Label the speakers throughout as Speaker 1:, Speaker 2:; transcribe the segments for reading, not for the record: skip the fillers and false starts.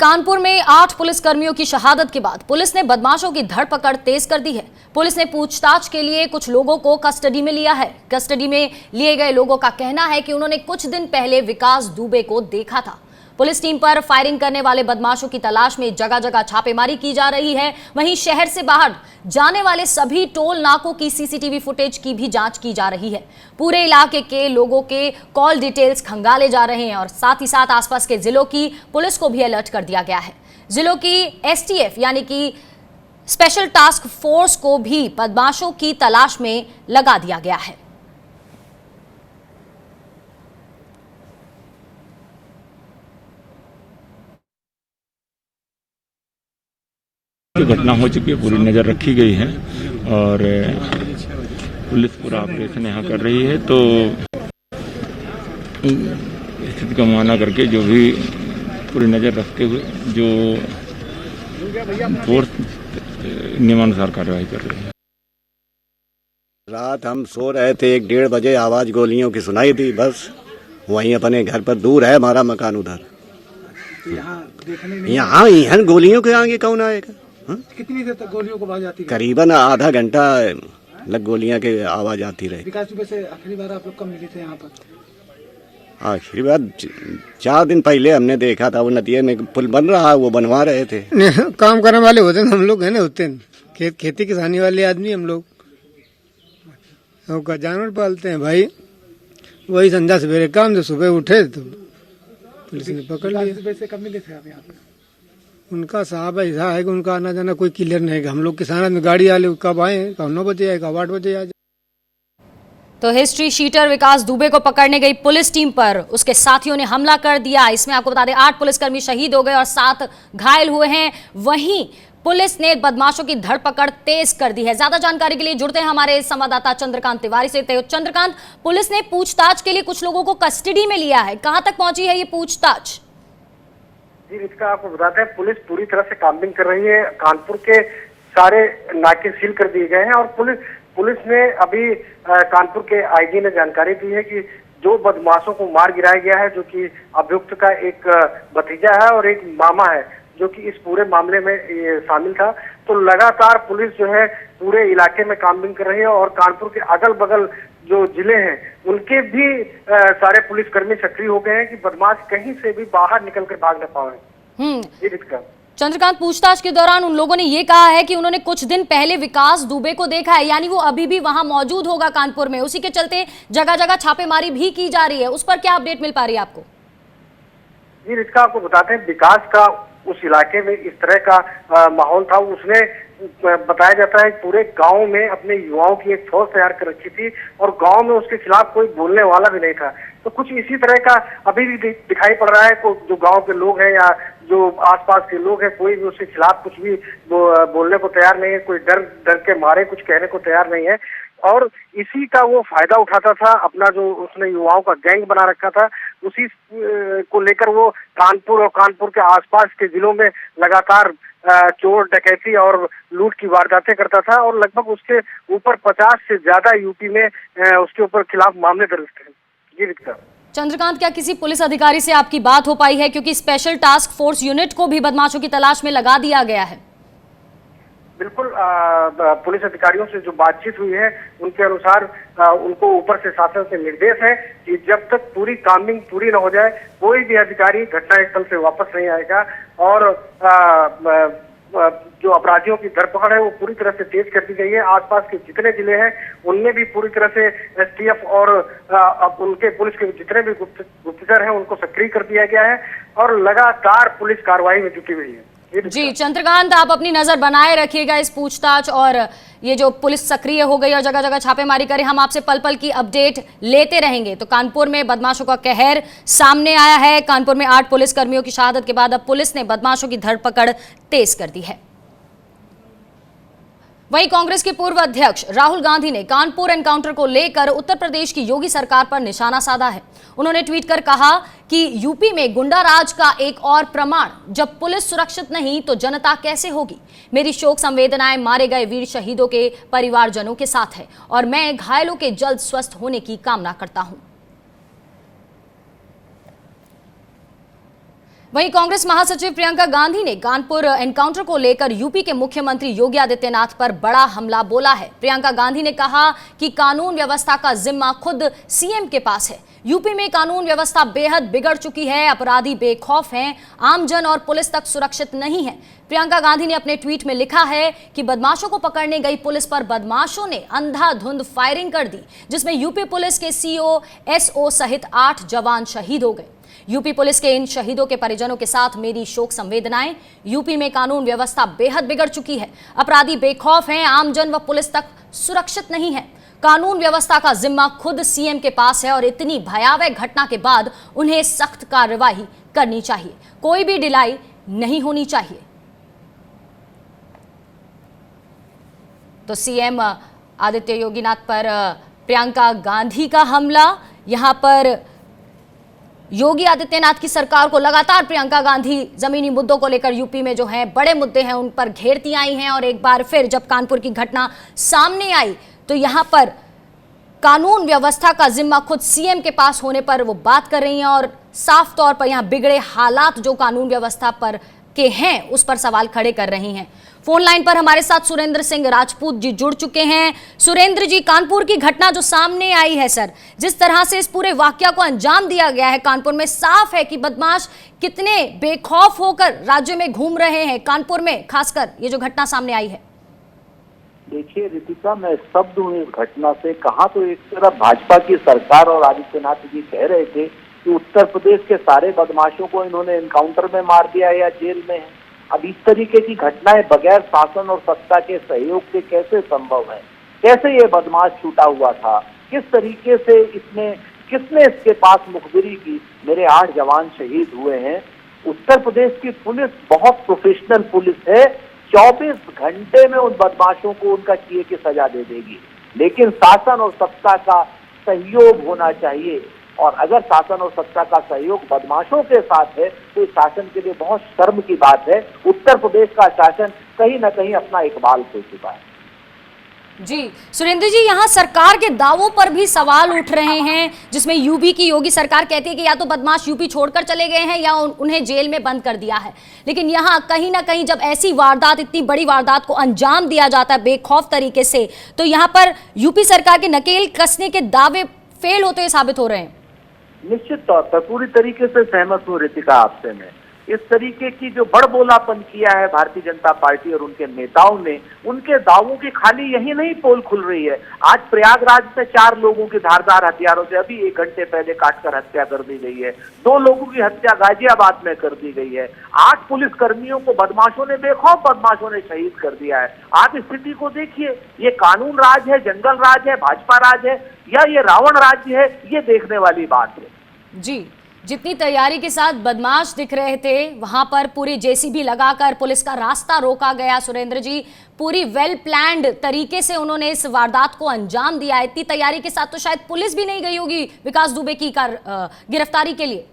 Speaker 1: कानपुर में 8 पुलिसकर्मियों की शहादत के बाद पुलिस ने बदमाशों की धरपकड़ तेज कर दी है। पुलिस ने पूछताछ के लिए कुछ लोगों को कस्टडी में लिया है। कस्टडी में लिए गए लोगों का कहना है कि उन्होंने कुछ दिन पहले विकास दुबे को देखा था। पुलिस टीम पर फायरिंग करने वाले बदमाशों की तलाश में जगह जगह छापेमारी की जा रही है। वहीं शहर से बाहर जाने वाले सभी टोल नाकों की सीसीटीवी फुटेज की भी जांच की जा रही है। पूरे इलाके के लोगों के कॉल डिटेल्स खंगाले जा रहे हैं और साथ ही साथ आसपास के जिलों की पुलिस को भी अलर्ट कर दिया गया है। जिलों की एसटीएफ यानी कि स्पेशल टास्क फोर्स को भी बदमाशों की तलाश में लगा दिया गया है।
Speaker 2: घटना हो चुकी है, पूरी नजर रखी गई है और पुलिस पूरा ऑपरेशन यहाँ कर रही है। तो स्थिति का मुआयना करके जो भी पूरी नजर रखते हुए जो फोर्स नियमानुसार कार्रवाई कर रही है।
Speaker 3: रात हम सो रहे थे, 1-1:30 बजे आवाज गोलियों की सुनाई दी। बस वहीं अपने घर पर दूर है हमारा मकान उधर। यहाँ गोलियों के आगे कौन आएगा?
Speaker 4: कितनी देर तक गोलियों को आवाज आती है?
Speaker 3: करीबन आधा घंटा लग गोलियां के आवाज आती रही।
Speaker 4: विकास दुबे से आखिरी बार आप लोग कब मिले थे यहाँ पर?
Speaker 3: आखिरी बार 4 दिन पहले हमने देखा था। वो नदिया में पुल बन रहा है, वो बनवा रहे थे।
Speaker 4: काम करने वाले होते हम लोग, है ना, होते खेती किसानी वाले आदमी हम लोग। जानवर पालते हैं भाई, वही संध्या सवेरे काम से सुबह उठे तो पुलिस ने पकड़ लिया। से कब मिले थे आप यहाँ पे? उनका साहब ऐसा है कि उनका आना जाना कोई क्लियर नहीं है। हम लोग किसान में गाड़ी वाले कब आए, कब 9 बजे आए, कब 8 बजे आ जाए।
Speaker 1: तो हिस्ट्री शीटर विकास दुबे को पकड़ने गई पुलिस टीम पर उसके साथियों ने हमला कर दिया। इसमें आपको बता दें 8 पुलिसकर्मी शहीद हो गए और 7 घायल हुए हैं। वहीं पुलिस ने बदमाशों की धरपकड़ तेज कर दी है। ज्यादा जानकारी के लिए जुड़ते हैं हमारे संवाददाता चंद्रकांत तिवारी से। चंद्रकांत, पुलिस ने पूछताछ के लिए कुछ लोगों को कस्टडी में लिया है, कहां तक पहुंची है ये पूछताछ?
Speaker 5: जी, इसका आपको बताते हैं, पुलिस पूरी तरह से काम्बिंग कर रही है। कानपुर के सारे नाके सील कर दिए गए हैं और पुलिस ने अभी कानपुर के आईजी ने जानकारी दी है कि जो बदमाशों को मार गिराया गया है, जो कि अभियुक्त का एक भतीजा है और एक मामा है जो कि इस पूरे मामले में शामिल था। तो लगातार पुलिस जो है पूरे इलाके में काम्बिंग कर रही है और कानपुर के अगल बगल जो जिले हैं उनके भी सारे पुलिसकर्मी सक्रिय हो गए हैं कि बदमाश कहीं से भी बाहर निकल कर भाग न पाए।
Speaker 1: चंद्रकांत, पूछताछ के दौरान उन लोगों ने ये कहा है कि उन्होंने कुछ दिन पहले विकास दुबे को देखा है, यानी वो अभी भी वहां मौजूद होगा कानपुर में। उसी के चलते जगह जगह छापेमारी भी की जा रही है। उस पर क्या अपडेट मिल पा रही है आपको?
Speaker 5: जी, इसका आपको बताते हैं, विकास का उस इलाके में इस तरह का माहौल था। उसने बताया जाता है पूरे गांव में अपने युवाओं की एक फौज तैयार कर रखी थी और गांव में उसके खिलाफ कोई बोलने वाला भी नहीं था। तो कुछ इसी तरह का अभी भी दिखाई पड़ रहा है। जो गांव के लोग हैं या जो आसपास के लोग हैं, कोई भी उसके खिलाफ कुछ भी बोलने को तैयार नहीं है। कोई डर के मारे कुछ कहने को तैयार नहीं है और इसी का वो फायदा उठाता था। अपना जो उसने युवाओं का गैंग बना रखा था, उसी को लेकर वो कानपुर और कानपुर के आसपास के जिलों में लगातार चोर डकैती और लूट की वारदातें करता था और लगभग उसके ऊपर 50 से ज्यादा यूपी में उसके ऊपर खिलाफ मामले दर्ज थे। जी
Speaker 1: चंद्रकांत, क्या किसी पुलिस अधिकारी से आपकी बात हो पाई है? क्योंकि स्पेशल टास्क फोर्स यूनिट को भी बदमाशों की तलाश में लगा दिया गया है।
Speaker 5: बिल्कुल, पुलिस अधिकारियों से जो बातचीत हुई है उनके अनुसार उनको ऊपर से शासन से निर्देश है कि जब तक पूरी काम्बिंग पूरी न हो जाए कोई भी अधिकारी घटनास्थल से वापस नहीं आएगा और जो अपराधियों की धरपकड़ है वो पूरी तरह से तेज कर दी गई है। आसपास के जितने जिले हैं उनमें भी पूरी तरह से एसटीएफ और उनके पुलिस के जितने भी गुप्तचर हैं उनको सक्रिय कर दिया गया है और लगातार पुलिस कार्रवाई में जुटी हुई है।
Speaker 1: जी चंद्रकांत, आप अपनी नजर बनाए रखिएगा इस पूछताछ और ये जो पुलिस सक्रिय हो गई और जगह जगह छापेमारी करे, हम आपसे पल पल की अपडेट लेते रहेंगे। तो कानपुर में बदमाशों का कहर सामने आया है। कानपुर में 8 पुलिसकर्मियों की शहादत के बाद अब पुलिस ने बदमाशों की धरपकड़ तेज कर दी है। वहीं कांग्रेस के पूर्व अध्यक्ष राहुल गांधी ने कानपुर एनकाउंटर को लेकर उत्तर प्रदेश की योगी सरकार पर निशाना साधा है। उन्होंने ट्वीट कर कहा कि यूपी में गुंडा राज का एक और प्रमाण, जब पुलिस सुरक्षित नहीं तो जनता कैसे होगी। मेरी शोक संवेदनाएं मारे गए वीर शहीदों के परिवारजनों के साथ है और मैं घायलों के जल्द स्वस्थ होने की कामना करता हूं। वहीं कांग्रेस महासचिव प्रियंका गांधी ने कानपुर एनकाउंटर को लेकर यूपी के मुख्यमंत्री योगी आदित्यनाथ पर बड़ा हमला बोला है। प्रियंका गांधी ने कहा कि कानून व्यवस्था का जिम्मा खुद सीएम के पास है। यूपी में कानून व्यवस्था बेहद बिगड़ चुकी है, अपराधी बेखौफ हैं, आमजन और पुलिस तक सुरक्षित नहीं है। प्रियंका गांधी ने अपने ट्वीट में लिखा है कि बदमाशों को पकड़ने गई पुलिस पर बदमाशों ने अंधाधुंध फायरिंग कर दी, जिसमें यूपी पुलिस के सीओ, एसओ सहित 8 जवान शहीद हो गए। यूपी पुलिस के इन शहीदों के परिजनों के साथ मेरी शोक संवेदनाएं। यूपी में कानून व्यवस्था बेहद बिगड़ चुकी है, अपराधी बेखौफ हैं, आमजन व पुलिस तक सुरक्षित नहीं है। कानून व्यवस्था का जिम्मा खुद सीएम के पास है और इतनी भयावह घटना के बाद उन्हें सख्त कार्रवाई करनी चाहिए, कोई भी ढिलाई नहीं होनी चाहिए। तो सीएम आदित्य योगीनाथ पर प्रियंका गांधी का हमला। यहां पर योगी आदित्यनाथ की सरकार को लगातार प्रियंका गांधी जमीनी मुद्दों को लेकर यूपी में जो है बड़े मुद्दे हैं उन पर घेरती आई हैं, और एक बार फिर जब कानपुर की घटना सामने आई तो यहां पर कानून व्यवस्था का जिम्मा खुद सीएम के पास होने पर वो बात कर रही हैं और साफ तौर पर यहां बिगड़े हालात जो कानून व्यवस्था पर के हैं उस पर सवाल खड़े कर रही हैं। फोन लाइन पर हमारे साथ सुरेंद्र सिंह राजपूत जी जुड़ चुके हैं। सुरेंद्र जी, कानपुर की घटना जो सामने आई है सर, जिस तरह से इस पूरे वाकया को अंजाम दिया गया है कानपुर में, साफ है कि बदमाश कितने बेखौफ होकर राज्य में घूम रहे हैं। कानपुर में खासकर ये जो घटना सामने आई है।
Speaker 6: देखिए रितिका, मैं शब्द हूँ इस घटना से। कहा तो एक तरफ भाजपा की सरकार और आदित्यनाथ जी कह रहे थे कि उत्तर प्रदेश के सारे बदमाशों को इन्होंने एनकाउंटर में मार दिया या जेल में है। अब इस तरीके की घटनाएं बगैर शासन और सत्ता के सहयोग के कैसे संभव है? कैसे ये बदमाश छूटा हुआ था? किस तरीके से इसमें किसने इसके पास मुखबिरी की? मेरे 8 जवान शहीद हुए हैं। उत्तर प्रदेश की पुलिस बहुत प्रोफेशनल पुलिस है, 24 घंटे में उन बदमाशों को उनका किए की सजा दे देगी, लेकिन शासन और सत्ता का सहयोग होना चाहिए। और अगर शासन और सत्ता का सहयोग बदमाशों के साथ है तो शासन के लिए बहुत शर्म की बात है। उत्तर प्रदेश का शासन कहीं ना कहीं अपना इकबाल खो चुका है।
Speaker 1: जी सुरेंद्र जी, यहाँ सरकार के दावों पर भी सवाल उठ रहे हैं, जिसमें यूपी की योगी सरकार कहती है कि या तो बदमाश यूपी छोड़कर चले गए हैं या उन्हें जेल में बंद कर दिया है। लेकिन यहाँ कहीं ना कहीं जब ऐसी वारदात, इतनी बड़ी वारदात को अंजाम दिया जाता है बेखौफ तरीके से, तो यहाँ पर यूपी सरकार के नकेल कसने के दावे फेल होते हुए साबित हो रहे हैं।
Speaker 6: निश्चित तौर पर पूरी तरीके से सहमत हूँ रितिका आपसे। मैं इस तरीके की जो बड़बोलापन किया है भारतीय जनता पार्टी और उनके नेताओं ने, उनके दावों की खाली यही नहीं पोल खुल रही है। आज प्रयागराज से 4 लोगों की धारदार हथियारों से अभी 1 घंटे पहले काटकर हत्या कर दी गई है। 2 लोगों की हत्या गाजियाबाद में कर दी गई है। 8 पुलिस कर्मियों को बदमाशों ने, बेखौफ बदमाशों ने शहीद कर दिया है। आप स्थिति को देखिए, ये कानून राज है, जंगल राज है, भाजपा राज है या ये रावण राज्य है, ये देखने वाली बात है।
Speaker 1: जी, जितनी तैयारी के साथ बदमाश दिख रहे थे वहां पर पूरी जेसीबी लगाकर पुलिस का रास्ता रोका गया। सुरेंद्र जी, पूरी वेल प्लान्ड तरीके से उन्होंने इस वारदात को अंजाम दिया। इतनी तैयारी के साथ तो शायद पुलिस भी नहीं गई होगी विकास दुबे की गिरफ्तारी के लिए।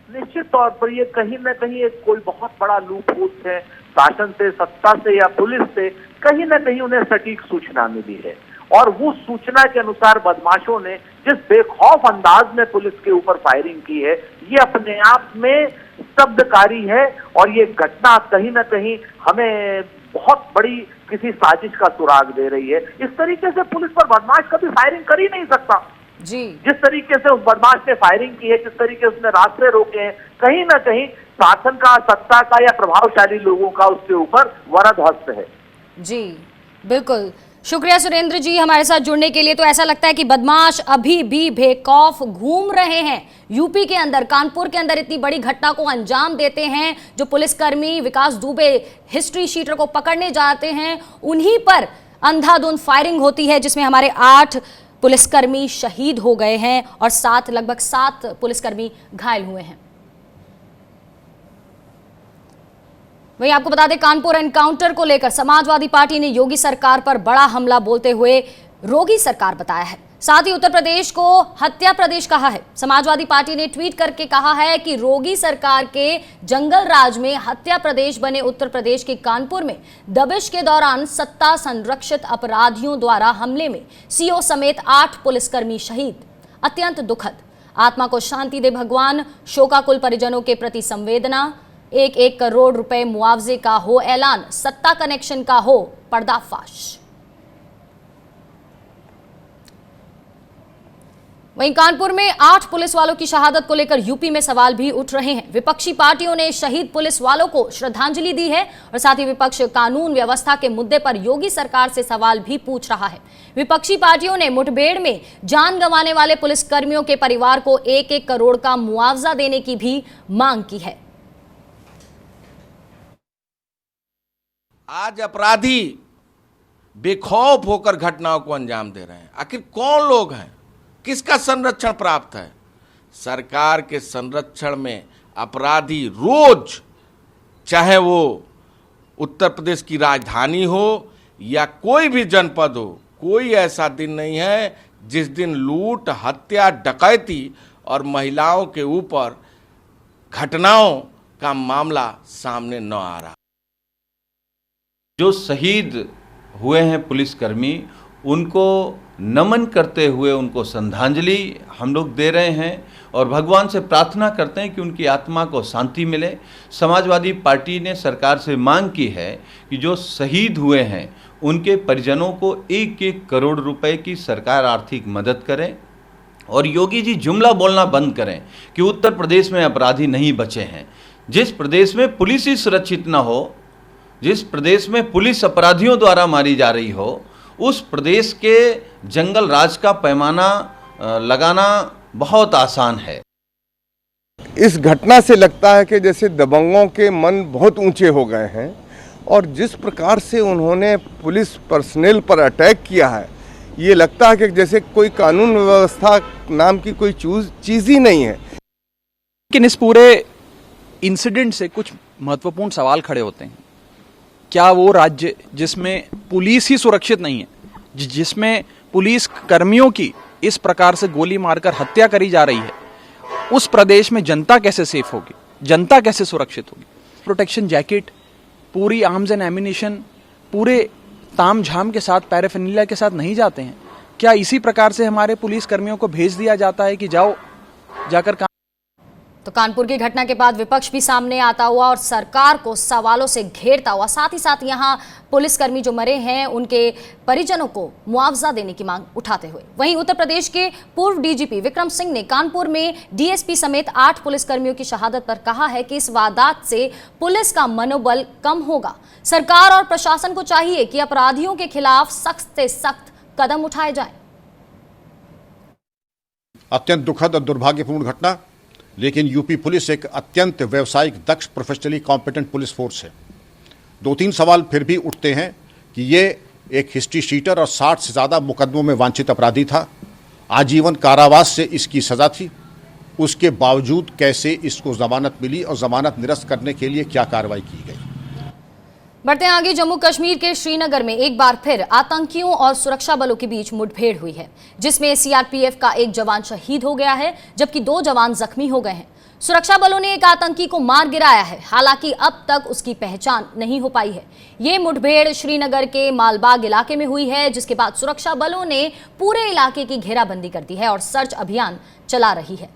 Speaker 6: निश्चित तौर पर ये कहीं ना कहीं एक कोई बहुत बड़ा लूपहोल है। शासन से, सत्ता से या पुलिस से कहीं ना कहीं उन्हें सटीक सूचना मिली है और वो सूचना के अनुसार बदमाशों ने जिस बेखौफ अंदाज में पुलिस के ऊपर फायरिंग की है, ये अपने आप में शब्दकारी है। और ये घटना कहीं ना कहीं हमें बहुत बड़ी किसी साजिश का सुराग दे रही है। इस तरीके से पुलिस पर बदमाश कभी फायरिंग कर ही नहीं सकता
Speaker 1: जी।
Speaker 6: जिस तरीके से उस बदमाश ने फायरिंग की है, जिस तरीके से उसने रास्ते रोके हैं, कहीं ना कहीं शासन का, सत्ता का या प्रभावशाली लोगों का उसके ऊपर वरद हस्त है।
Speaker 1: जी बिल्कुल, शुक्रिया सुरेंद्र जी हमारे साथ जुड़ने के लिए। तो ऐसा लगता है कि बदमाश अभी भी बेखौफ घूम रहे हैं यूपी के अंदर, कानपुर के अंदर इतनी बड़ी घटना को अंजाम देते हैं। जो पुलिसकर्मी विकास दुबे हिस्ट्री शीटर को पकड़ने जाते हैं, उन्हीं पर अंधाधुंध फायरिंग होती है, जिसमें हमारे 8 पुलिसकर्मी शहीद हो गए हैं और लगभग 7 पुलिसकर्मी घायल हुए हैं। वहीं आपको बता दें, कानपुर एनकाउंटर को लेकर समाजवादी पार्टी ने योगी सरकार पर बड़ा हमला बोलते हुए रोगी सरकार बताया है। साथ ही उत्तर प्रदेश को हत्या प्रदेश कहा है। समाजवादी पार्टी ने ट्वीट करके कहा है कि रोगी सरकार के जंगल राज में हत्या प्रदेश बने उत्तर प्रदेश के कानपुर में दबिश के दौरान सत्ता संरक्षित अपराधियों द्वारा हमले में सीओ समेत 8 पुलिसकर्मी शहीद। अत्यंत दुखद। आत्मा को शांति दे भगवान, शोकाकुल परिजनों के प्रति संवेदना, 1-1 करोड़ रुपए मुआवजे का हो ऐलान, सत्ता कनेक्शन का हो पर्दाफाश। वहीं कानपुर में 8 पुलिस वालों की शहादत को लेकर यूपी में सवाल भी उठ रहे हैं। विपक्षी पार्टियों ने शहीद पुलिस वालों को श्रद्धांजलि दी है और साथ ही विपक्ष कानून व्यवस्था के मुद्दे पर योगी सरकार से सवाल भी पूछ रहा है। विपक्षी पार्टियों ने मुठभेड़ में जान गंवाने वाले पुलिसकर्मियों के परिवार को 1-1 करोड़ का मुआवजा देने की भी मांग की है।
Speaker 7: आज अपराधी बेखौफ होकर घटनाओं को अंजाम दे रहे हैं। आखिर कौन लोग हैं, किसका संरक्षण प्राप्त है? सरकार के संरक्षण में अपराधी रोज, चाहे वो उत्तर प्रदेश की राजधानी हो या कोई भी जनपद हो, कोई ऐसा दिन नहीं है जिस दिन लूट, हत्या, डकैती और महिलाओं के ऊपर घटनाओं का मामला सामने न आ रहा।
Speaker 8: जो शहीद हुए हैं पुलिसकर्मी, उनको नमन करते हुए उनको श्रद्धांजलि हम लोग दे रहे हैं और भगवान से प्रार्थना करते हैं कि उनकी आत्मा को शांति मिले। समाजवादी पार्टी ने सरकार से मांग की है कि जो शहीद हुए हैं उनके परिजनों को 1-1 करोड़ रुपए की सरकार आर्थिक मदद करे और योगी जी जुमला बोलना बंद करें कि उत्तर प्रदेश में अपराधी नहीं बचे हैं। जिस प्रदेश में पुलिस ही सुरक्षित न हो, जिस प्रदेश में पुलिस अपराधियों द्वारा मारी जा रही हो, उस प्रदेश के जंगल राज का पैमाना लगाना बहुत आसान है।
Speaker 9: इस घटना से लगता है कि जैसे दबंगों के मन बहुत ऊंचे हो गए हैं और जिस प्रकार से उन्होंने पुलिस पर्सनेल पर अटैक किया है, ये लगता है कि जैसे कोई कानून व्यवस्था नाम की कोई चीज़ ही नहीं है।
Speaker 10: लेकिन इस पूरे इंसिडेंट से कुछ महत्वपूर्ण सवाल खड़े होते हैं। क्या वो राज्य जिसमें पुलिस ही सुरक्षित नहीं है, जिसमें पुलिस कर्मियों की इस प्रकार से गोली मारकर हत्या करी जा रही है, उस प्रदेश में जनता कैसे सेफ होगी, जनता कैसे सुरक्षित होगी? प्रोटेक्शन जैकेट, पूरी आर्म्स एंड एमिनेशन, पूरे ताम झाम के साथ, पैराफिनिलिया के साथ नहीं जाते हैं। क्या इसी प्रकार से हमारे पुलिस कर्मियों को भेज दिया जाता है कि जाओ जाकर
Speaker 1: तो कानपुर की घटना के बाद विपक्ष भी सामने आता हुआ और सरकार को सवालों से घेरता हुआ, साथ ही साथ यहां पुलिसकर्मी जो मरे हैं उनके परिजनों को मुआवजा देने की मांग उठाते हुए। वहीं उत्तर प्रदेश के पूर्व डीजीपी विक्रम सिंह ने कानपुर में डीएसपी समेत 8 पुलिसकर्मियों की शहादत पर कहा है कि इस वारदात से पुलिस का मनोबल कम होगा। सरकार और प्रशासन को चाहिए कि अपराधियों के खिलाफ सख्त से सख्त कदम उठाए जाए।
Speaker 11: अत्यंत दुखद और दुर्भाग्यपूर्ण घटना, लेकिन यूपी पुलिस एक अत्यंत व्यावसायिक, दक्ष, प्रोफेशनली कॉम्पिटेंट पुलिस फोर्स है। 2-3 सवाल फिर भी उठते हैं कि ये एक हिस्ट्री शीटर और 60 से ज़्यादा मुकदमों में वांछित अपराधी था, आजीवन कारावास से इसकी सज़ा थी, उसके बावजूद कैसे इसको जमानत मिली और जमानत निरस्त करने के लिए क्या कार्रवाई की गई।
Speaker 1: बढ़ते हैं आगे। जम्मू कश्मीर के श्रीनगर में एक बार फिर आतंकियों और सुरक्षा बलों के बीच मुठभेड़ हुई है, जिसमें सीआरपीएफ का एक जवान शहीद हो गया है जबकि 2 जवान जख्मी हो गए हैं। सुरक्षा बलों ने एक आतंकी को मार गिराया है, हालांकि अब तक उसकी पहचान नहीं हो पाई है। ये मुठभेड़ श्रीनगर के मालबाग इलाके में हुई है, जिसके बाद सुरक्षा बलों ने पूरे इलाके की घेराबंदी कर दी है और सर्च अभियान चला रही है।